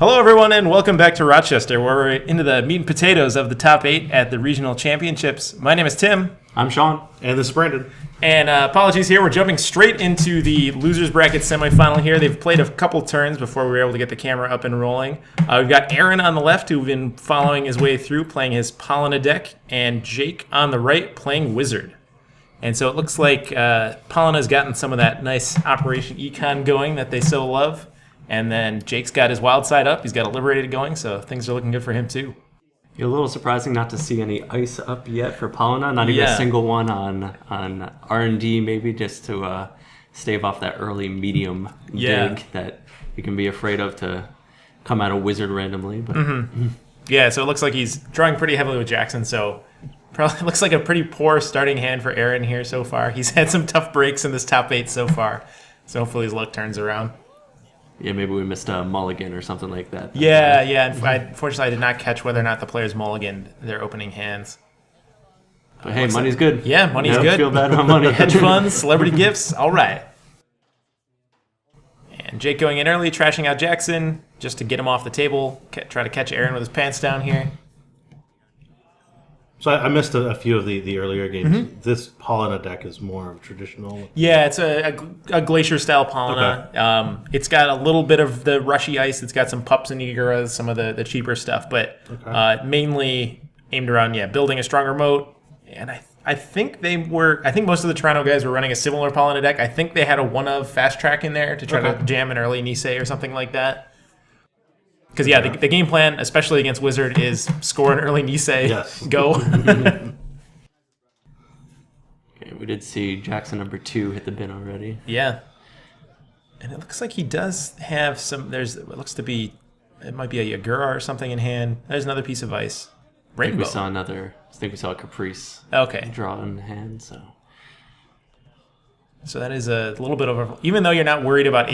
Hello, everyone, and welcome back to Rochester, where we're into the meat and potatoes of the top 8 at the regional championships. My name is Tim. I'm Sean. And this is Brandon. And apologies here, we're jumping straight into the losers bracket semifinal here. They've played a couple turns before we were able to get the camera up and rolling. We've got Aaron on the left, who's been following his way through, playing his Pālanā deck, and Jake on the right, playing Whizzard. And so it looks like Pālanā's gotten some of that nice Operation Econ going that they so love. And then Jake's got his wild side up. He's got a Liberated going, so things are looking good for him too. You're a little surprising not to see any ice up yet for Pālanā. Not even a single one on R&D, maybe just to stave off that early medium dig that you can be afraid of to come out of Whizzard randomly. But Yeah, so it looks like he's drawing pretty heavily with Jackson, so probably looks like a pretty poor starting hand for Aaron here so far. He's had some tough breaks in this top 8 so far, so hopefully his luck turns around. Yeah, maybe we missed a mulligan or something like that. Yeah. Unfortunately, I did not catch whether or not the players mulliganed their opening hands. But hey, money's good. Yeah, money's good. Don't feel bad about money. Hedge funds, celebrity gifts, all right. And Jake going in early, trashing out Jackson just to get him off the table. Try to catch Aaron with his pants down here. So I missed a few of the earlier games. This Pālanā deck is more traditional. Yeah, it's a glacier-style Pālanā. Okay. It's got a little bit of the rushy ice. It's got some pups and Iguras, some of the cheaper stuff, but mainly aimed around, building a stronger moat. And I think most of the Toronto guys were running a similar Pālanā deck. I think they had a one-of fast track in there to try to jam an early Nisei or something like that. Because, the game plan, especially against Whizzard, is score an early Nisei, go. Okay, we did see Jackson number 2 hit the bin already. Yeah. And it looks like he does have some, it might be a Yagura or something in hand. There's another piece of ice. Rainbow. I think we saw a Caprice draw in hand, So that is a little bit of even though you're not worried about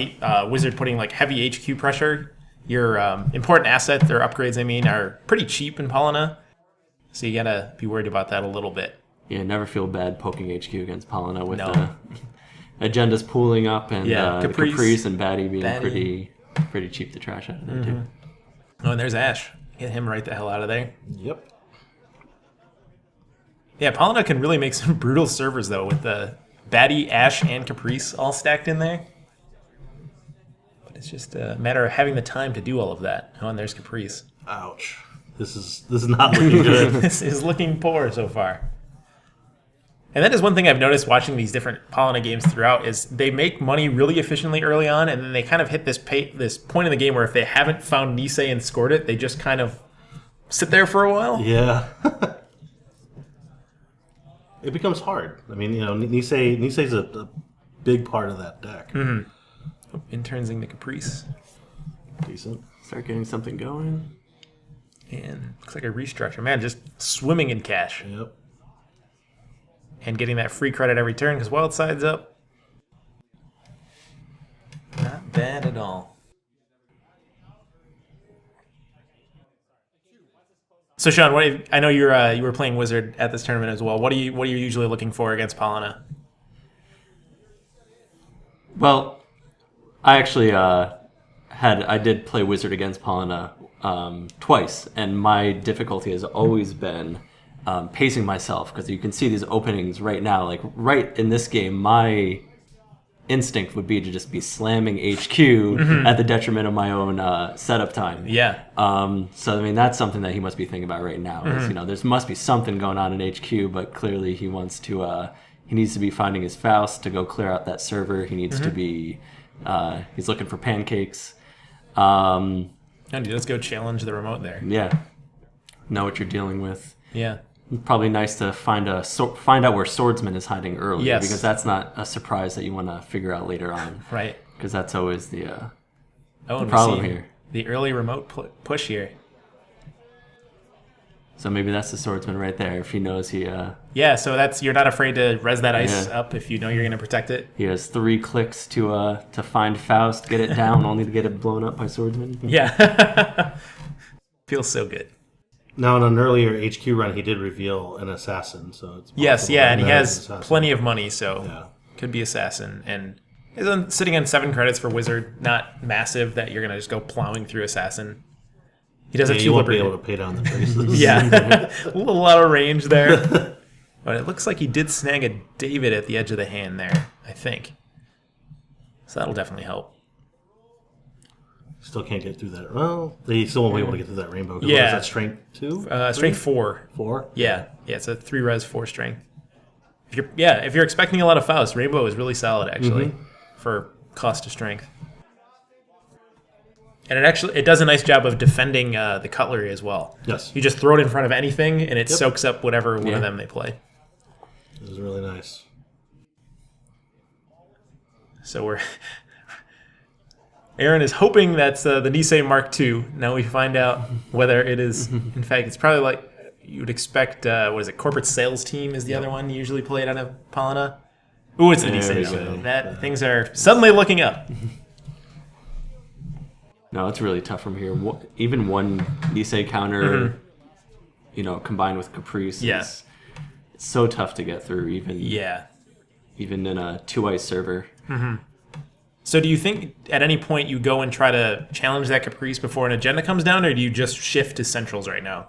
Whizzard putting like heavy HQ pressure, your important asset, their upgrades, are pretty cheap in Pālanā. So you gotta be worried about that a little bit. Yeah, never feel bad poking HQ against Pālanā with agendas pooling up and Caprice and Batty being pretty cheap to trash out of there too. Oh, and there's Ash. Get him right the hell out of there. Yep. Yeah, Pālanā can really make some brutal servers though with the Batty, Ash, and Caprice all stacked in there. It's just a matter of having the time to do all of that. Oh, and there's Caprice. Ouch. This is not looking good. This is looking poor so far. And that is one thing I've noticed watching these different Pālanā games throughout is they make money really efficiently early on, and then they kind of hit this point in the game where if they haven't found Nisei and scored it, they just kind of sit there for a while. Yeah. It becomes hard. Nisei's a big part of that deck. Mm-hmm. Internsing the Caprice. Decent. Start getting something going. And looks like a restructure. Man, just swimming in cash. Yep. And getting that free credit every turn because wild side's up. Not bad at all. So Sean, I know you were playing Whizzard at this tournament as well. What are you usually looking for against Pālanā? Well, I actually I did play Whizzard against Pālanā twice, and my difficulty has always been pacing myself, because you can see these openings right now. Like right in this game, my instinct would be to just be slamming HQ at the detriment of my own setup time. Yeah. So that's something that he must be thinking about right now. Is, there must be something going on in HQ, but clearly he wants to. He needs to be finding his Faust to go clear out that server. He needs to be. He's looking for pancakes. And let's go challenge the remote there. Yeah. Know what you're dealing with. Yeah. Probably nice to find out where Swordsman is hiding early. Yes. Because that's not a surprise that you want to figure out later on. Right. Because that's always the and problem here. The early remote push here. So maybe that's the Swordsman right there. If he knows he... Yeah, so you're not afraid to res that ice up if you know you're going to protect it. He has 3 clicks to find Faust, get it down, only to get it blown up by Swordsman. Yeah. Feels so good. Now, in an earlier HQ run, he did reveal an assassin. So it's and he has plenty of money, so could be assassin. And He's sitting on 7 credits for Whizzard. Not massive that you're going to just go plowing through Assassin. He does have 2 you won't be liberty. able to pay down the traces. Yeah. A little out of range there. But it looks like he did snag a David at the edge of the hand there, I think. So that'll definitely help. Still can't get through that. Well, they still won't be able to get through that rainbow. Yeah. What is that, strength 2? Strength 4. 4? Yeah. It's a 3 res 4 strength. If you're expecting a lot of Faust, Rainbow is really solid actually for cost to strength. And it does a nice job of defending the cutlery as well. Yes. You just throw it in front of anything and it soaks up whatever one of them they play. It was really nice. So Aaron is hoping that's the Nisei Mark II. Now we find out whether it is. In fact, it's probably like you would expect. What is it? Corporate Sales Team is the other one usually played on a Pālanā. Ooh, it's the Nisei. Things are suddenly looking up. No, it's really tough from here. Even one Nisei counter, combined with Caprice, it's so tough to get through. Even in a 2-ice server. So do you think at any point you go and try to challenge that Caprice before an agenda comes down, or do you just shift to centrals right now?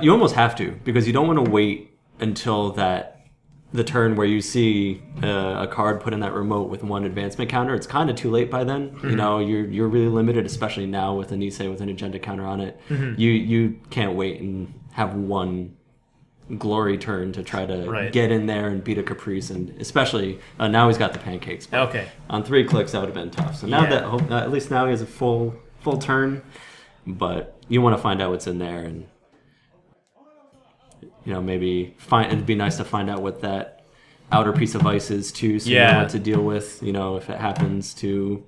You almost have to, because you don't want to wait until the turn where you see a card put in that remote with 1 advancement counter. It's kind of too late by then. You're really limited, especially now with a Nisei with an agenda counter on it. You can't wait and have 1 glory turn to try to get in there and beat a Caprice, and especially now he's got the pancakes. Okay. On 3 clicks that would have been tough. So now that at least now he has a full turn, but you want to find out what's in there, and maybe it'd be nice to find out what that outer piece of ice is too, so you know what to deal with. If it happens to.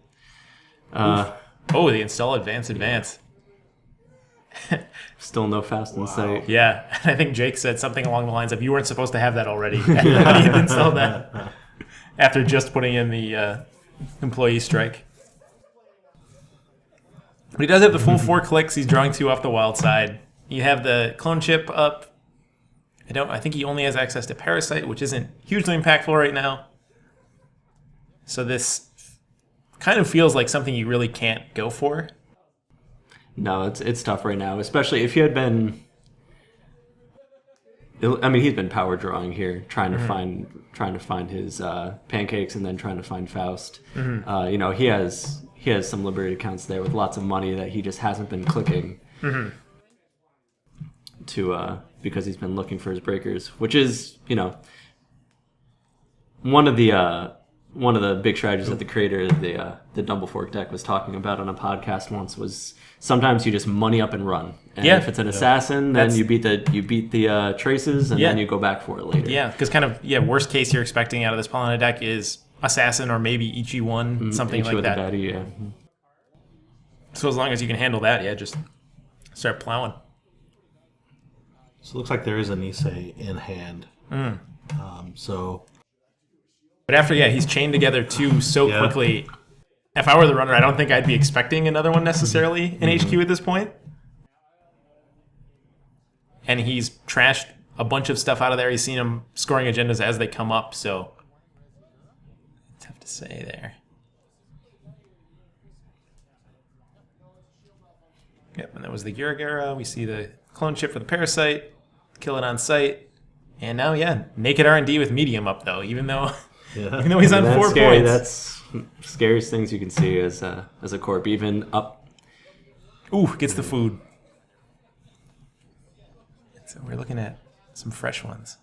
The install advance. Still no Faust in sight. Yeah, I think Jake said something along the lines of, you weren't supposed to have that already. He installed that after just putting in the employee strike. But he does have the full 4 clicks. He's drawing 2 off the wild side. You have the clone chip up. I think he only has access to Parasite, which isn't hugely impactful right now. So this kind of feels like something you really can't go for. No, it's tough right now, especially if you had been. He's been power drawing here, trying to find his pancakes, and then trying to find Faust. He has some liberated accounts there with lots of money that he just hasn't been clicking to because he's been looking for his breakers, which is one of the big strategies that the creator of the Double Fork deck was talking about on a podcast once was sometimes you just money up and run. And if it's an assassin, then you beat the traces, and then you go back for it later. Yeah, because worst case you're expecting out of this Pālanā deck is assassin or maybe Ichi 1, something Ichi like that. With a baddie, yeah. So as long as you can handle that, just start plowing. So it looks like there is a Nisei in hand. But after, he's chained together 2 so quickly. If I were the runner, I don't think I'd be expecting another one necessarily in HQ at this point. And he's trashed a bunch of stuff out of there. He's seen him scoring agendas as they come up, so tough to say there. Yep, and that was the Guragara. We see the clone chip for the Parasite. Kill it on sight. And now, naked R&D with medium up, though, even though he's on 4 scary. points. That's scariest things you can see as a corp, even up. Ooh, gets the food. So we're looking at some fresh ones.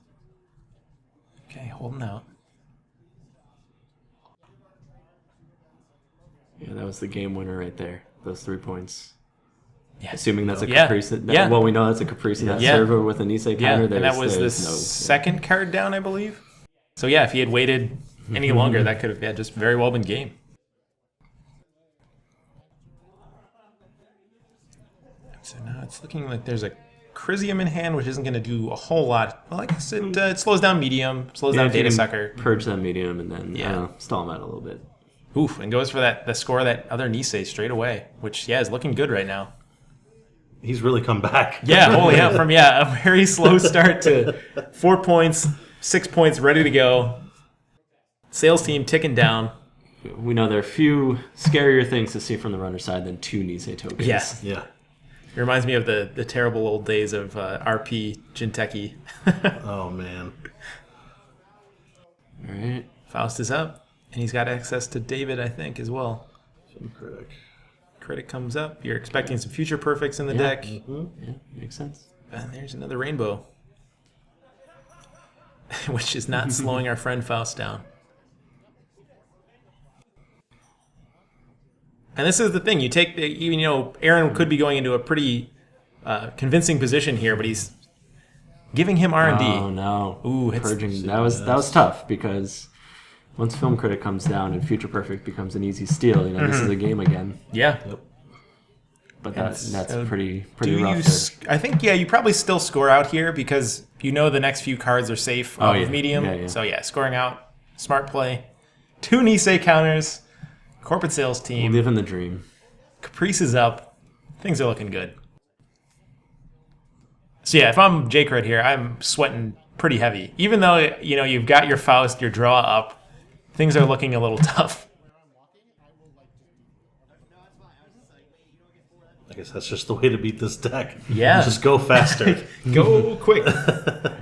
Okay, holding out. Yeah, that was the game winner right there. Those 3 points. Yeah. Assuming that's a Caprice. Well, we know that's a Caprice in that server with a Nisei counter. And that was the second card down, I believe. So if he had waited any longer, that could have just very well been game. So now it's looking like there's a Crisium in hand, which isn't going to do a whole lot. Well, I guess it slows down medium, slows down Data Sucker. Purge that medium and then stall him out a little bit. Oof, and goes for the score of that other Nisei straight away, which, is looking good right now. He's really come back. From a very slow start to 4 points, 6 points ready to go. Sales team ticking down. we know there are few scarier things to see from the runner side than 2 Nisei tokens. Yes. Yeah. It reminds me of the terrible old days of RP Jinteki. Oh, man. All right. Faust is up, and he's got access to David, I think, as well. Some critic. Critic comes up. You're expecting some future perfects in the deck. Yeah, makes sense. And there's another rainbow. Which is not slowing our friend Faust down. And this is the thing. You take Aaron could be going into a pretty convincing position here, but he's giving him R&D. Oh no! Ooh, purging. That was tough because once Film Critic comes down and Future Perfect becomes an easy steal, this is a game again. Yeah. Yep. But that's pretty Do rough. you? I think you probably still score out here because the next few cards are safe off of medium. Yeah. So scoring out, smart play. 2 Nisei counters. Corporate sales team. Living the dream. Caprice is up. Things are looking good. So if I'm Jake right here, I'm sweating pretty heavy. Even though you've got your Faust, your draw up, things are looking a little tough. I guess that's just the way to beat this deck. Yeah. Just go faster. Go quick.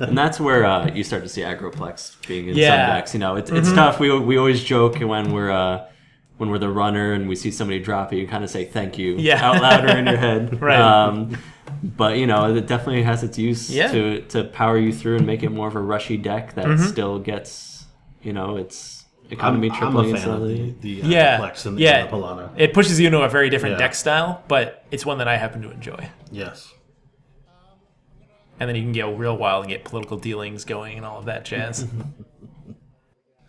And that's where you start to see Agroplex being in Yeah. some decks. It's tough. We always joke when we're the runner and we see somebody drop it, you kind of say thank you out loud or in your head. Right. But it definitely has its use Yeah. to power you through and make it more of a rushy deck that still gets its economy I'm tripling a fan of slowly. the Agroplex and the Pālanā. It pushes you into a very different Yeah. deck style, but it's one that I happen to enjoy. Yes. And then you can go real wild and get political dealings going and all of that jazz.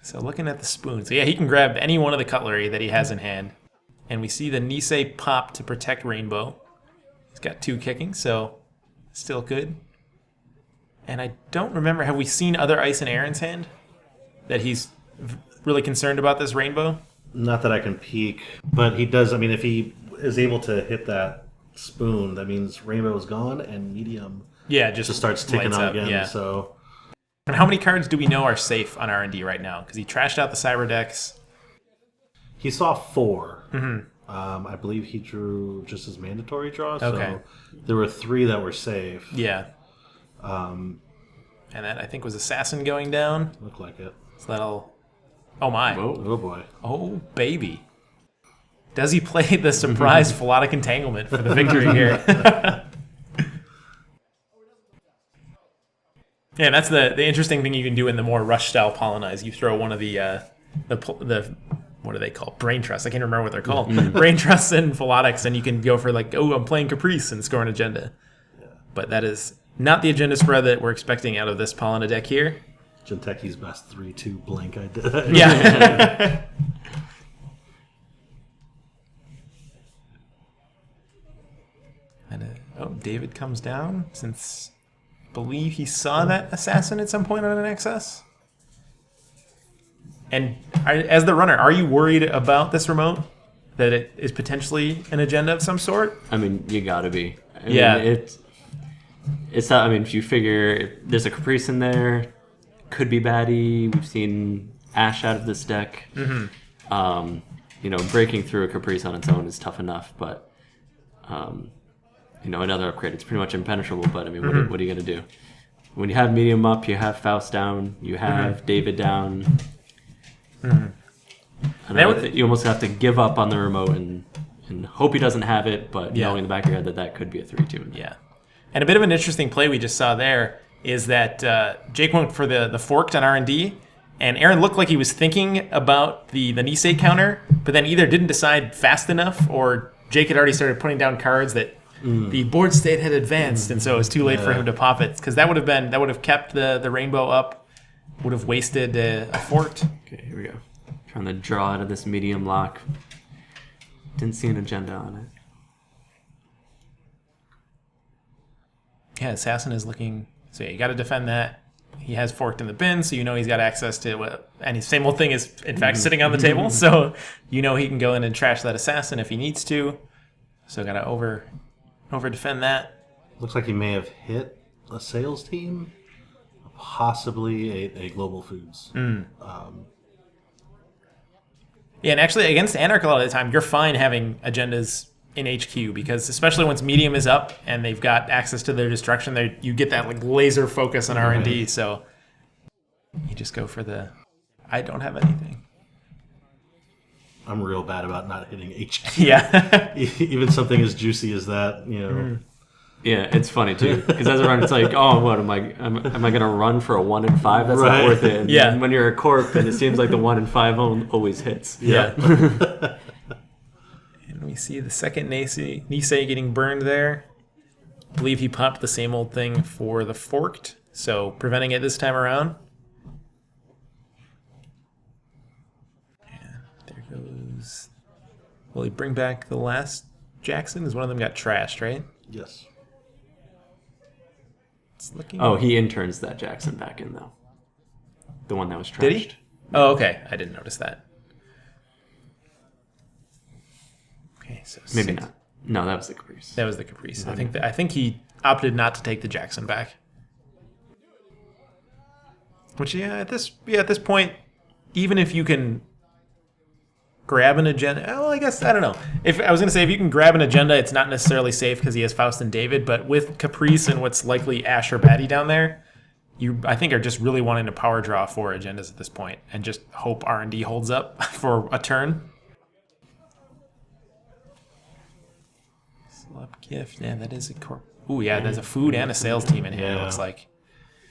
So looking at the spoon. So he can grab any one of the cutlery that he has in hand. And we see the Nisei pop to protect Rainbow. He's got 2 kicking, so still good. And I don't remember, have we seen other ice in Aaron's hand? That he's really concerned about this Rainbow? Not that I can peek, but he does. I mean, if he is able to hit that spoon, that means Rainbow is gone and medium Just starts ticking lights on up, again. yeah. So. And how many cards do we know are safe on R&D right now? Because he trashed out the Cyber decks. He saw 4. I believe he drew just his mandatory draw. So Okay. there were 3 that were safe. Yeah. And that, I think, was Assassin going down. Looked like it. So that'll... Oh, my. Whoa. Oh, boy. Oh, baby. Does he play the surprise Philotic Entanglement for the victory here? Yeah, and that's the interesting thing you can do in the more rush-style Pālanā is you throw one of the what do they call? Brain Trust. I can't remember what they're called. Brain Trusts and Philotics, and you can go for I'm playing Caprice and score an agenda. Yeah. But that is not the agenda spread that we're expecting out of this Pālanā deck here. Jinteki's best 3-2 blank I did. Yeah. And David comes down since I believe he saw that assassin at some point on an XS. And as the runner, are you worried about this remote? That it is potentially an agenda of some sort? I mean, you gotta be. I Yeah. mean, it's not. I mean, if you figure there's a Caprice in there, could be baddie. We've seen Ash out of this deck. Breaking through a Caprice on its own is tough enough, but another upgrade, it's pretty much impenetrable. But I mean, what are you gonna do? When you have medium up, you have Faust down, you have David down. And you almost have to give up on the remote and hope he doesn't have it, but knowing in the back of your head that could be a 3-2. Yeah. And a bit of an interesting play we just saw there is that Jake went for the forked on R&D, and Aaron looked like he was thinking about the Nisei counter, but then either didn't decide fast enough or Jake had already started putting down cards that the board state had advanced, and so it was too late for him to pop it. Because that would have kept the rainbow up, would have wasted a forked. Okay, here we go. Trying to draw out of this medium lock. Didn't see an agenda on it. Yeah, Assassin is looking... So you got to defend that. He has forked in the bin, so he's got access to what... And his same old thing is, in fact, sitting on the table. So he can go in and trash that Assassin if he needs to. So got to over defend that. Looks like he may have hit a sales team. Possibly a Global Foods. Yeah, and actually against Anarch a lot of the time, you're fine having agendas in HQ because especially once medium is up and they've got access to their destruction, you get that like laser focus on R&D. So you just go for the I don't have anything. I'm real bad about not hitting HQ. Yeah. Even something as juicy as that, Yeah, it's funny too because as a runner, it's like, oh, what am I gonna run for a 1 in 5? That's not worth it. And Yeah. when you're a corp, and it seems like the 1 in 5 always hits. Yeah. And we see the second Nisei getting burned there. I believe he popped the same old thing for the forked, so preventing it this time around. And there goes. Will he bring back the last Jackson? Because one of them got trashed, right? Yes. It's looking. Oh, he interns that Jackson back in though. The one that was trashed. Did he? Oh, okay. I didn't notice that. Okay, so Maybe not. No, that was the Caprice. That was the Caprice. I think he opted not to take the Jackson back. Which at this point, even if you can grab an agenda, well, I guess I don't know. If I was going to say if you can grab an agenda, it's not necessarily safe because he has Faust and David. But with Caprice and what's likely Ash or Batty down there, you I think are just really wanting to power draw 4 agendas at this point and just hope R&D holds up for a turn. Gift, yeah, that is a corp. Ooh, yeah, there's a food and a sales team in here. It looks like.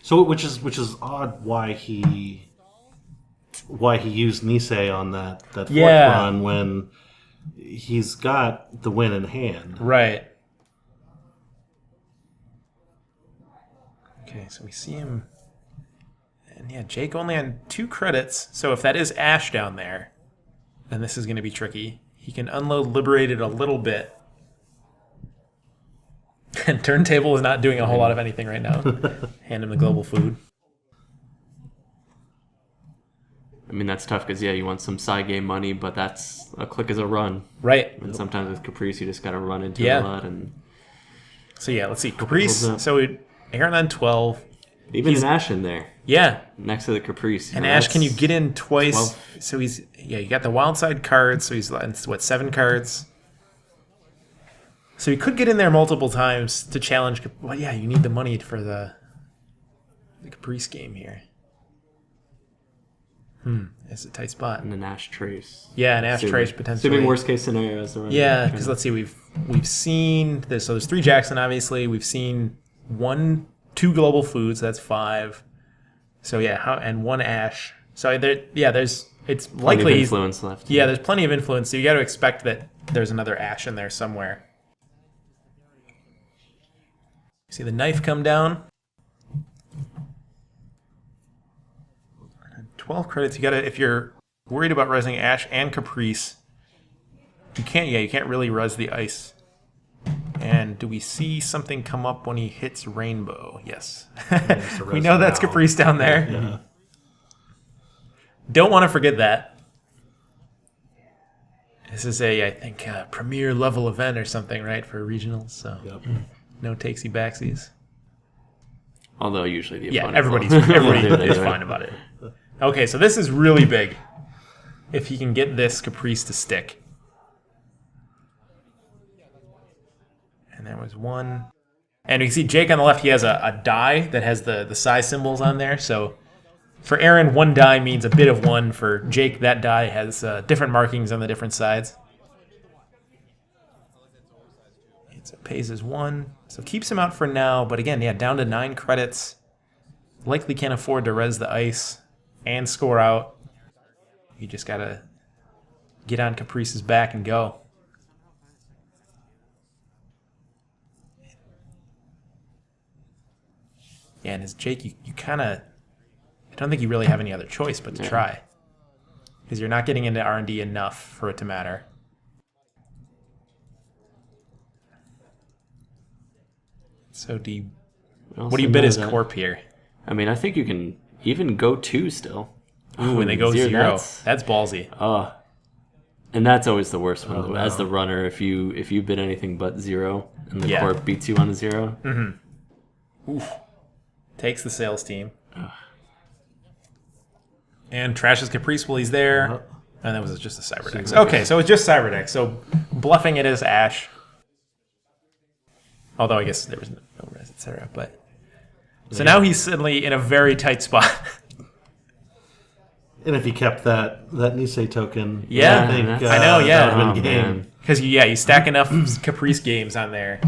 So, which is odd. Why he used Nisei on that fourth run when he's got the win in hand. Right. Okay, so we see him, and yeah, Jake only on 2 credits. So if that is Ash down there, then this is going to be tricky. He can unload Liberated a little bit. And Turntable is not doing a whole lot of anything right now. Hand him the global food. I mean, that's tough because, you want some side game money, but that's a click is a run. Right. And sometimes with Caprice, you just got to run into a lot. And so, let's see. Caprice, so Aaron on 12. Even an Ash in there. Yeah. Next to the Caprice. And Ash, can you get in twice? 12. So you got the wild side cards, so he's, 7 cards? So he could get in there multiple times to challenge. Well, yeah, you need the money for the Caprice game here. It's a tight spot. And an Ash Trace. Yeah, an Ash Trace potentially. Assuming worst case scenario as the runner. Yeah, because let's see, we've seen this. So there's 3 Jackson, obviously. We've seen 2 global foods. That's 5. So and 1 Ash. So it's likely influence left. Yeah, there's plenty of influence. So you got to expect that there's another Ash in there somewhere. See the knife come down. 12 credits. You gotta, if you're worried about resing Ash and Caprice, you can't really res the ice. And do we see something come up when he hits Rainbow? Yes. We know that's Caprice down there. Yeah. Don't want to forget that. This is I think, premier level event or something, right, for regionals. So. Yep. No takesy backsies. Although usually the opponent everybody is fine about it. Okay, so this is really big. If he can get this Caprice to stick. And there was 1. And you can see Jake on the left, he has a die that has the size symbols on there. So for Aaron, 1 die means a bit of 1. For Jake, that die has different markings on the different sides. So pays as 1. So keeps him out for now. But again, down to 9 credits. Likely can't afford to res the ice and score out. You just got to get on Caprice's back and go. Yeah, and as Jake, you kind of... I don't think you really have any other choice but to try. Because you're not getting into R&D enough for it to matter. So what do you bid as corp here? I mean, I think you can even go 2 still. Ooh, when they go 0. That's ballsy. And that's always the worst one. Wow. As the runner, if you bid anything but 0 and the corp beats you on the 0. Mm-hmm. Oof. Takes the sales team. And trashes Caprice while he's there. And that was just a Cyberdex. Okay, so it's just Cyberdex. So bluffing it as Ash. Although I guess there was no res, etc. But so now he's suddenly in a very tight spot. And if he kept that Nisei token, Yeah. I think I know, yeah. that would have been game. man. Because you stack enough Caprice games on there,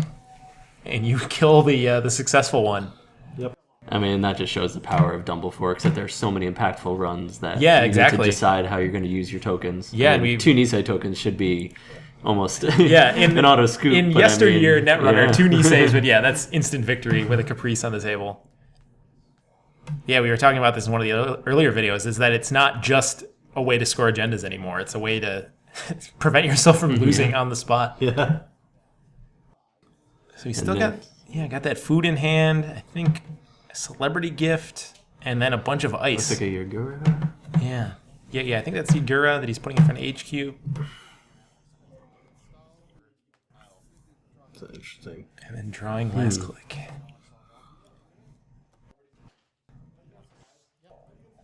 and you kill the successful one. Yep. I mean, that just shows the power of Dumble Forks, that there's so many impactful runs that Yeah, you exactly. need to decide how you're going to use your tokens. Yeah, I mean, and 2 Nisei tokens should be almost In an auto scoop. In but yesteryear I mean, Netrunner, yeah. 2 Niseis, but yeah, that's instant victory with a Caprice on the table. Yeah, we were talking about this in one of the earlier videos, is that it's not just a way to score agendas anymore. It's a way to prevent yourself from losing on the spot. Yeah. So he's still got that food in hand. I think a celebrity gift, and then a bunch of ice. Looks like a Yagura. Yeah. I think that's Yagura that he's putting in front of HQ. That's interesting. And then drawing last click.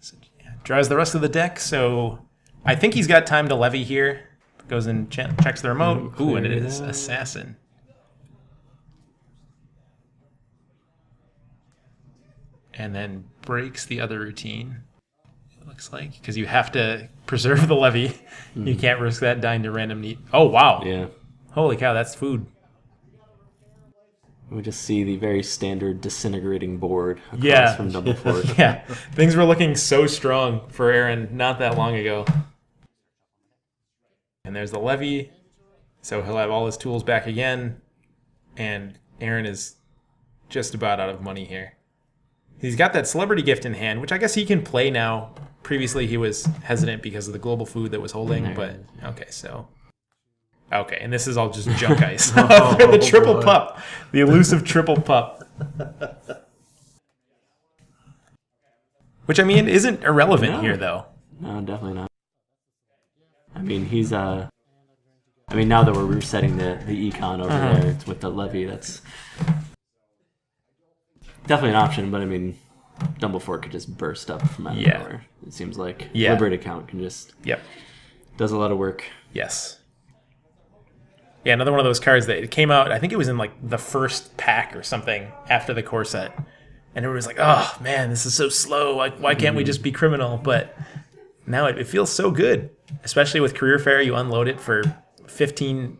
So, draws the rest of the deck, so I think he's got time to levy here. Goes and checks the remote. Ooh, and it is Assassin. And then breaks the other routine, it looks like, because you have to preserve the levy. You can't risk that dying to random need. Oh, wow. Yeah. Holy cow, that's food. We just see the very standard disintegrating board across from Dumble Fork. Yeah, things were looking so strong for Aaron not that long ago. And there's the levy, so he'll have all his tools back again, and Aaron is just about out of money here. He's got that celebrity gift in hand, which I guess he can play now. Previously he was hesitant because of the global food that was holding, but okay, so... Okay, and this is all just junk ice. The triple pup. The elusive triple pup. Which, I mean, isn't irrelevant here, though. No, definitely not. I mean, he's I mean, now that we're resetting the econ over there, it's with the levy, that's definitely an option, but I mean, Dumble Fork could just burst up from out of nowhere. It seems like Liberated Count can just does a lot of work. Yes. Yeah, another one of those cards that it came out, I think it was in like the first pack or something after the core set. And everyone was like, oh man, this is so slow. Like, why can't we just be criminal? But now it feels so good, especially with Career Fair. You unload it for 15.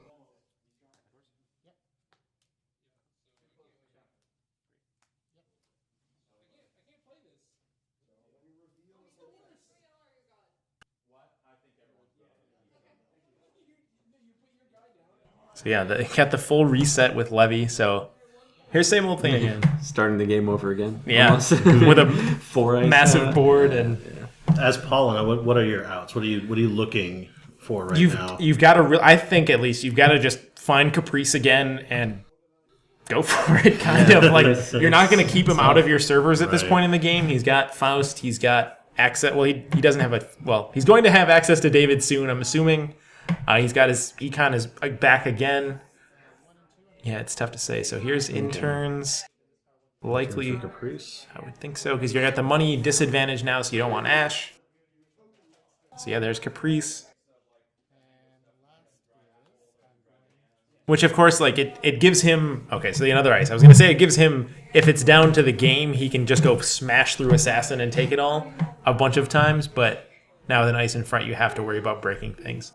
So yeah, they got the full reset with Levy. So here's the same old thing again. Starting the game over again. Yeah, almost. with a Four ice massive now. board and. As Pālanā, what are your outs? What are you looking for now? You've got to. I think at least you've got to just find Caprice again and go for it. Kind of like you're not going to keep him out of your servers at this point in the game. He's got Faust. He's got access. Well, he doesn't have a. Well, he's going to have access to David soon. I'm assuming. He's got his econ is back again. Yeah, it's tough to say. So here's interns. Likely, Caprice. I would think so, because you're at the money disadvantage now, so you don't want Ash. So yeah, there's Caprice. Which, of course, like, it gives him... Okay, so the another ice. I was going to say it gives him, if it's down to the game, he can just go smash through Assassin and take it all a bunch of times, but now with an ice in front, you have to worry about breaking things.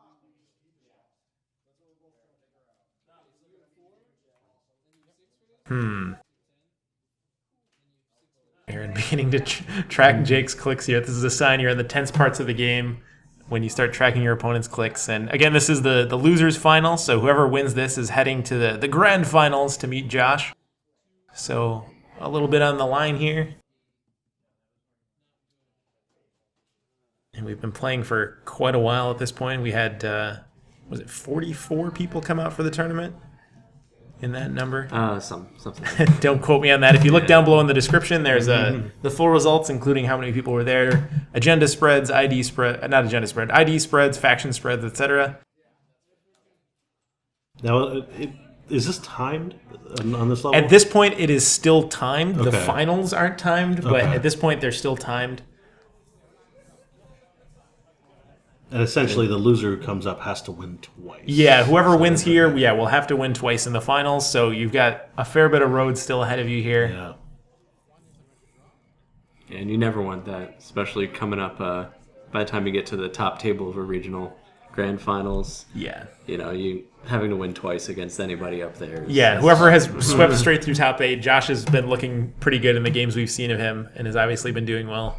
Aaron beginning to track Jake's clicks here. This is a sign you're in the tense parts of the game when you start tracking your opponent's clicks. And again, this is the losers final, so whoever wins this is heading to the grand finals to meet Josh. So a little bit on the line here. And we've been playing for quite a while at this point. We had, was it 44 people come out for the tournament? In that number? Something. Don't quote me on that. If you look down below in the description, there's the full results, including how many people were there, agenda spreads, ID spread, not agenda spread, ID spreads, faction spreads, etc. Now, is this timed on this level? At this point, it is still timed. The Okay. finals aren't timed, but Okay. at this point, they're still timed. And essentially, the loser who comes up has to win twice. Yeah, whoever wins here, will have to win twice in the finals. So you've got a fair bit of road still ahead of you here. Yeah. And you never want that, especially coming up by the time you get to the top table of a regional grand finals. Yeah. You having to win twice against anybody up there. Whoever has swept straight through top 8. Josh has been looking pretty good in the games we've seen of him and has obviously been doing well.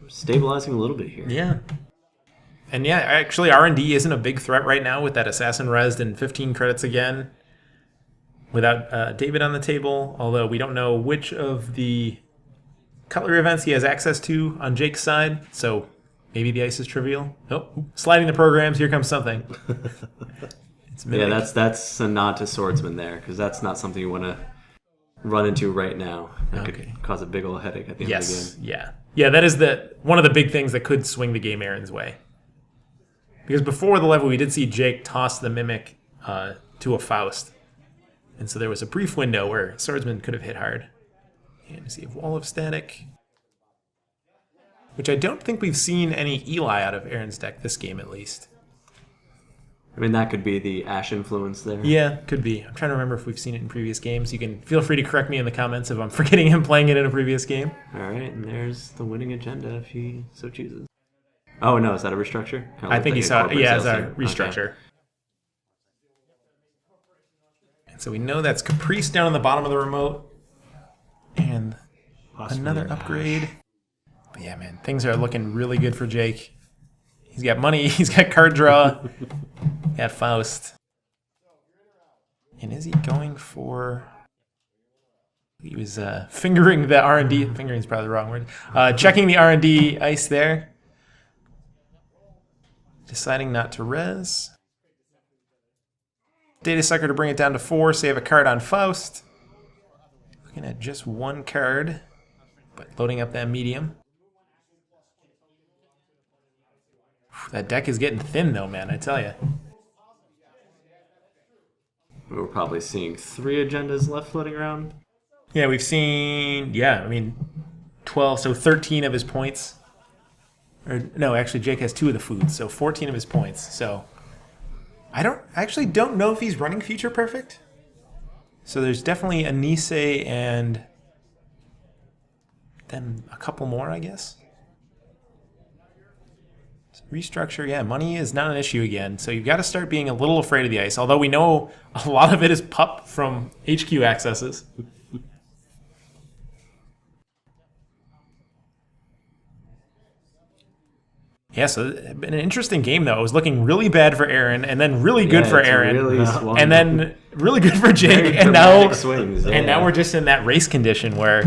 Stabilizing a little bit here. Yeah. And actually R&D isn't a big threat right now with that assassin resed and 15 credits again without David on the table, although we don't know which of the cutlery events he has access to on Jake's side, so maybe the ice is trivial. Oh, sliding the programs, here comes something. That's a nod to Swordsman there, because that's not something you want to run into right now. That could cause a big old headache at the end of the game. Yeah, that is one of the big things that could swing the game Aaron's way. Because before the level, we did see Jake toss the Mimic to a Faust. And so there was a brief window where Swordsman could have hit hard. And you see a wall of static. Which I don't think we've seen any Eli out of Aaron's deck this game, at least. I mean, that could be the Ash influence there. Yeah, could be. I'm trying to remember if we've seen it in previous games. You can feel free to correct me in the comments if I'm forgetting him playing it in a previous game. All right, and there's the winning agenda if he so chooses. Oh, no, is that a restructure? I think he saw it. Yeah, it's a restructure. Okay. And so we know that's Caprice down on the bottom of the remote. And possibly another upgrade. But yeah, man, things are looking really good for Jake. He's got money. He's got card draw. Got Faust. And is he going for... He was fingering the R&D. Fingering is probably the wrong word. Checking the R&D ice there. Deciding not to res. Data Sucker to bring it down to 4. Save a card on Faust. Looking at just one card. But loading up that medium. That deck is getting thin, though, man, I tell you. We're probably seeing 3 agendas left floating around. Yeah, we've seen, 12, so 13 of his points. Or no, actually, Jake has 2 of the foods, so 14 of his points. So I don't know if he's running Future Perfect. So there's definitely a Nisei and then a couple more, I guess. Restructure, money is not an issue again. So you've got to start being a little afraid of the ice. Although we know a lot of it is pup from HQ accesses. Yeah, so it's been an interesting game, though. It was looking really bad for Aaron, and then really good for Aaron, and then really good for Jake, and now swings, and now we're just in that race condition where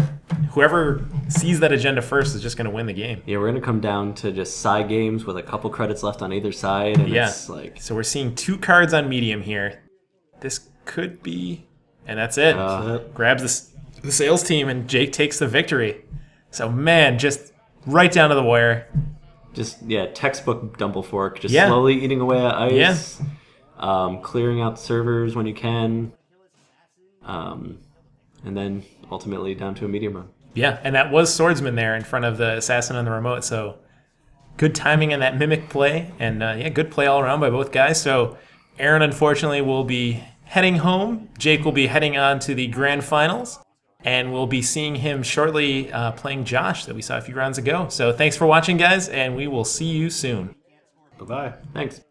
whoever sees that agenda first is just going to win the game. Yeah, we're going to come down to just side games with a couple credits left on either side, and it's like... So we're seeing 2 cards on medium here. This could be... And that's it. Grabs the sales team, and Jake takes the victory. So, man, just right down to the wire. Just, textbook Dumble Fork. Just slowly eating away at ice. Yeah. Clearing out servers when you can. And then ultimately down to a medium run. Yeah, and that was Swordsman there in front of the Assassin on the remote. So good timing in that Mimic play. And, good play all around by both guys. So Aaron, unfortunately, will be heading home. Jake will be heading on to the grand finals. And we'll be seeing him shortly playing Josh that we saw a few rounds ago. So thanks for watching, guys, and we will see you soon. Bye-bye. Thanks.